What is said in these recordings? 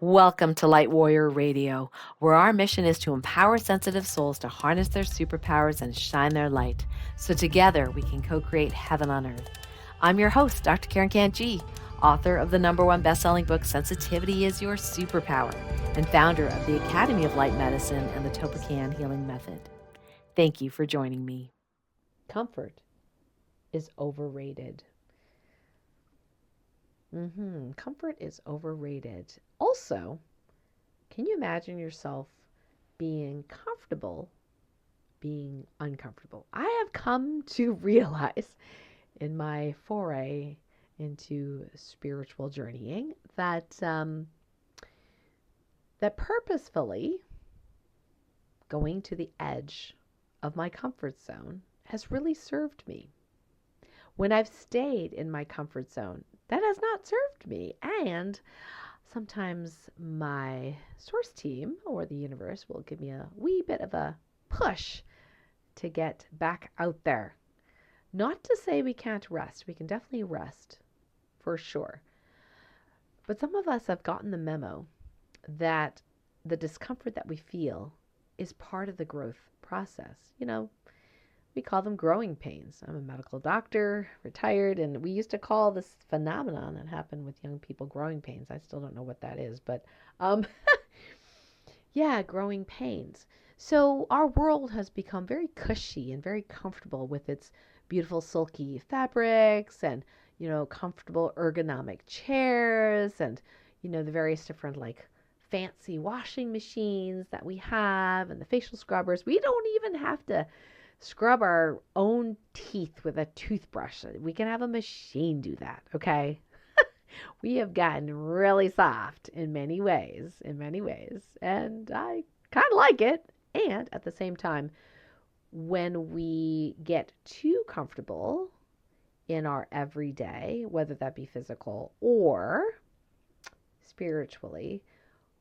Welcome to Light Warrior Radio, where our mission is to empower sensitive souls to harness their superpowers and shine their light, so together we can co-create heaven on earth. I'm your host, Dr. 𝗟𝗡𝗟𝗣𝗙, author of the #1 best-selling book, Sensitivity is Your Superpower, and founder of the Academy of Light Medicine and the 𝗛𝗘𝗟𝗡𝗟𝗡 Healing Method. Thank you for joining me. Comfort is overrated. Comfort is overrated. Also, can you imagine yourself being comfortable, being uncomfortable? I have come to realize in my foray into spiritual journeying that that purposefully going to the edge of my comfort zone has really served me. When I've stayed in my comfort zone, that has not served me. And sometimes my source team or the universe will give me a wee bit of a push to get back out there. Not to say we can't rest. We can definitely rest, for sure. But some of us have gotten the memo that the discomfort that we feel is part of the growth process. We call them growing pains. I'm a medical doctor, retired, and we used to call this phenomenon that happened with young people growing pains. I still don't know what that is, but yeah, growing pains. So our world has become very cushy and very comfortable with its beautiful silky fabrics and, comfortable ergonomic chairs and, the various different fancy washing machines that we have and the facial scrubbers. We don't even have to scrub our own teeth with a toothbrush. We can have a machine do that, okay? We have gotten really soft in many ways, and I kind of like it. And at the same time, when we get too comfortable in our everyday, whether that be physical or spiritually,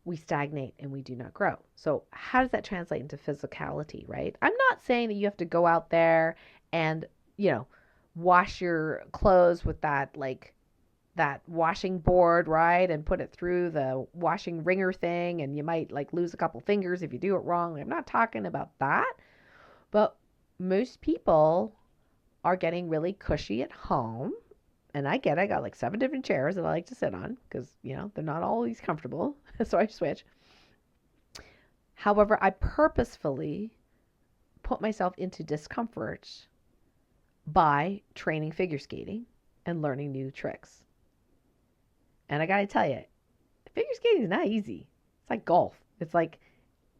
we stagnate and we do not grow. So how does that translate into physicality, right? I'm not saying that you have to go out there and, wash your clothes with that washing board, right? And put it through the washing wringer thing. And you might lose a couple fingers if you do it wrong. I'm not talking about that. But most people are getting really cushy at home. And I got 7 different chairs that I like to sit on because, they're not always comfortable. So I switch. However, I purposefully put myself into discomfort by training figure skating and learning new tricks. And I got to tell you, figure skating is not easy. It's like golf.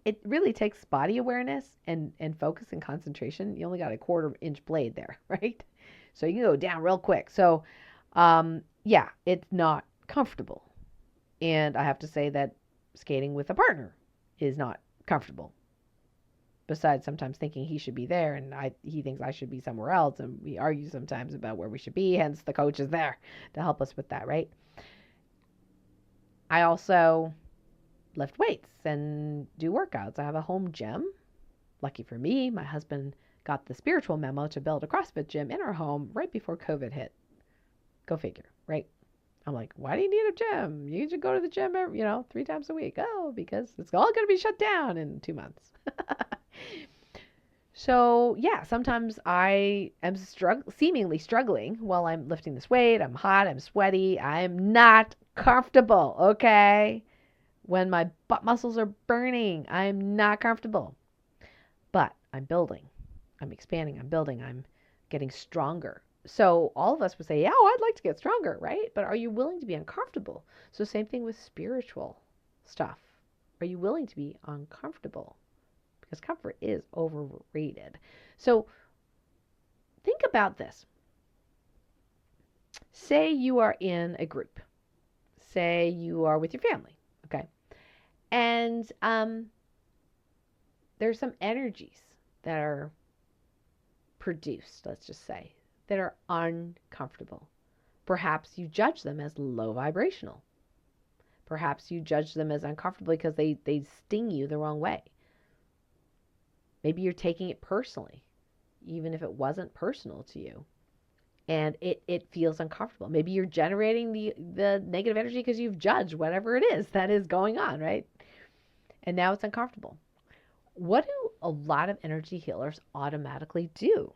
It really takes body awareness and focus and concentration. You only got a 1/4-inch blade there, right? So you can go down real quick. So, yeah, it's not comfortable. And I have to say that skating with a partner is not comfortable. Besides sometimes thinking he should be there and he thinks I should be somewhere else. And we argue sometimes about where we should be. Hence, the coach is there to help us with that, right? I also lift weights and do workouts. I have a home gym. Lucky for me, my husband got the spiritual memo to build a CrossFit gym in our home right before COVID hit. Go figure, right? I'm like, why do you need a gym? You should go to the gym, 3 times a week. Oh, because it's all going to be shut down in 2 months. So, yeah, sometimes I am seemingly struggling while I'm lifting this weight. I'm hot. I'm sweaty. I'm not comfortable, okay? When my butt muscles are burning, I'm not comfortable. But I'm building. I'm expanding. I'm building. I'm getting stronger. So all of us would say, yeah, I'd like to get stronger, right? But are you willing to be uncomfortable? So same thing with spiritual stuff. Are you willing to be uncomfortable? Because comfort is overrated. So think about this. Say you are in a group. Say you are with your family, okay? And there's some energies that are produced, let's just say, that are uncomfortable. Perhaps you judge them as low vibrational. Perhaps you judge them as uncomfortable because they sting you the wrong way. Maybe you're taking it personally, even if it wasn't personal to you. and it feels uncomfortable. Maybe you're generating the negative energy because you've judged whatever it is that is going on, right? And now it's uncomfortable. What do a lot of energy healers automatically do?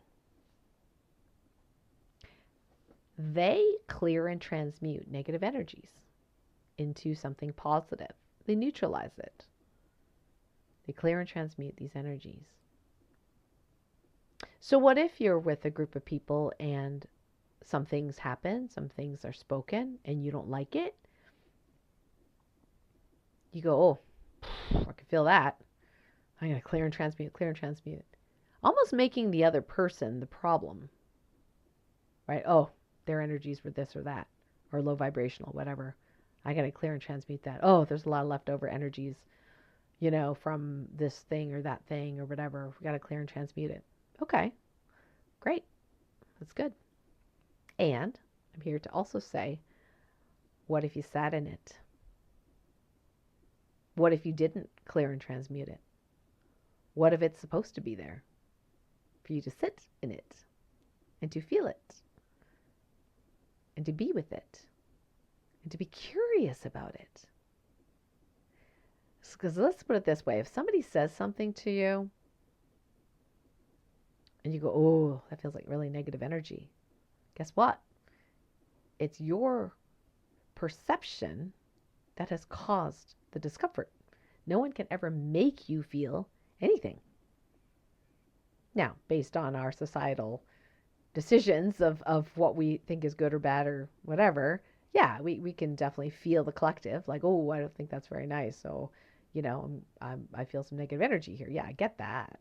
They clear and transmute negative energies into something positive. They neutralize it. They clear and transmute these energies. So what if you're with a group of people and some things happen, some things are spoken, and you don't like it? You go, oh, I can feel that. I'm going to clear and transmute. Almost making the other person the problem, right? Oh, their energies were this or that, or low vibrational, whatever. I got to clear and transmute that. Oh, there's a lot of leftover energies, from this thing or that thing or whatever. We got to clear and transmute it. Okay, great. That's good. And I'm here to also say, what if you sat in it? What if you didn't clear and transmute it? What if it's supposed to be there for you to sit in it and to feel it and to be with it and to be curious about it? Because let's put it this way. If somebody says something to you and you go, oh, that feels like really negative energy, guess what? It's your perception that has caused the discomfort. No one can ever make you feel anything. Now, based on our societal decisions of what we think is good or bad or whatever, yeah, we can definitely feel the collective, like, oh, I don't think that's very nice. So, I feel some negative energy here. Yeah, I get that.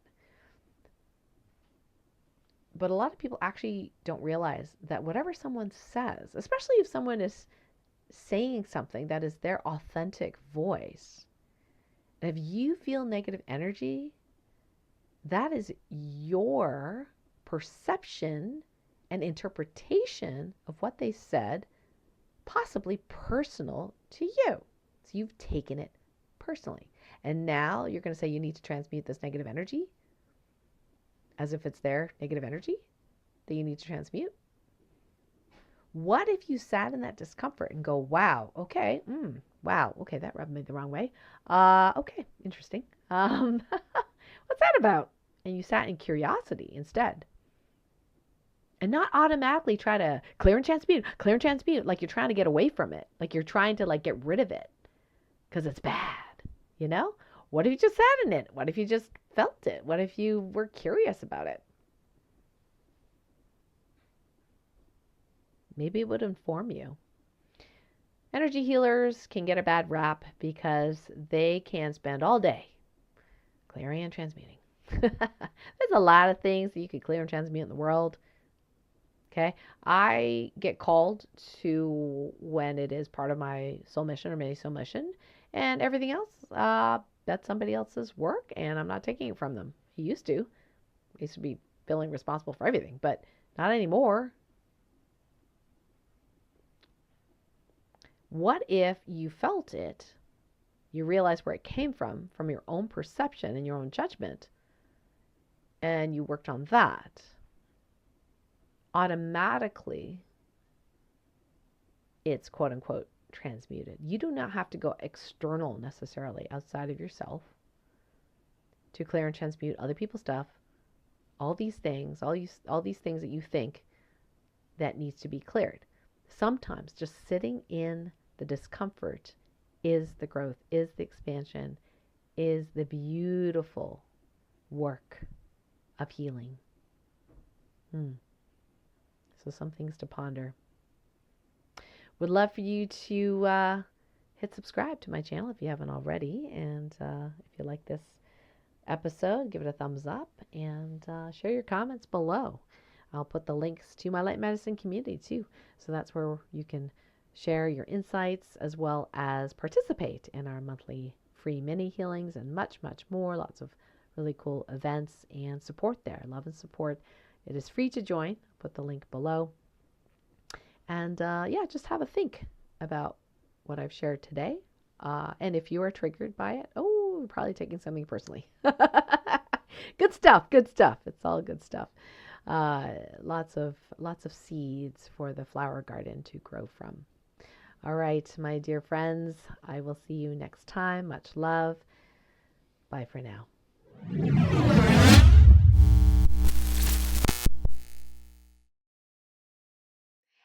But a lot of people actually don't realize that whatever someone says, especially if someone is saying something that is their authentic voice, and if you feel negative energy, that is your perception and interpretation of what they said, possibly personal to you. So you've taken it personally. And now you're going to say you need to transmute this negative energy as if it's their negative energy that you need to transmute. What if you sat in that discomfort and go, wow, okay, that rubbed me the wrong way. Okay, interesting. What's that about? And you sat in curiosity instead. And not automatically try to clear and transmute, like you're trying to get away from it, like you're trying to get rid of it because it's bad, What if you just sat in it? What if you just felt it? What if you were curious about it? Maybe it would inform you. Energy healers can get a bad rap because they can spend all day clearing and transmuting. There's a lot of things that you could clear and transmute in the world. Okay. I get called to when it is part of my soul mission or mini soul mission, and everything else, that's somebody else's work, and I'm not taking it from them. I used to be feeling responsible for everything, but not anymore. What if you felt it, you realized where it came from your own perception and your own judgment, and you worked on that? Automatically, it's quote unquote transmuted. You do not have to go external necessarily outside of yourself to clear and transmute other people's stuff. All these things that you think that needs to be cleared. Sometimes just sitting in the discomfort is the growth, is the expansion, is the beautiful work of healing. So some things to ponder. Would love for you to hit subscribe to my channel if you haven't already. And if you like this episode, give it a thumbs up and share your comments below. I'll put the links to my light medicine community too. So that's where you can share your insights as well as participate in our monthly free mini healings and much, much more. Lots of really cool events and support there. Love and support. It is free to join. I'll put the link below. And just have a think about what I've shared today. And if you are triggered by it, you're probably taking something personally. Good stuff. It's all good stuff. uh, lots of seeds for the flower garden to grow from. All right, my dear friends, I will see you next time. Much love. Bye for now.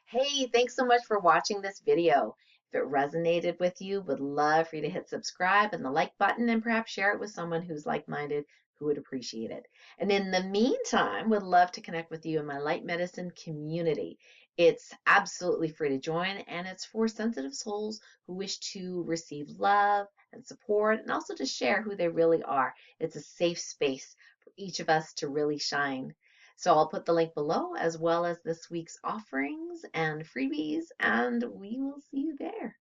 Hey, thanks so much for watching this video. If it resonated with you, would love for you to hit subscribe and the like button and perhaps share it with someone who's like-minded who would appreciate it. And in the meantime, would love to connect with you in my light medicine community. It's absolutely free to join, and it's for sensitive souls who wish to receive love and support and also to share who they really are. It's a safe space for each of us to really shine. So I'll put the link below as well as this week's offerings and freebies, and we will see you there.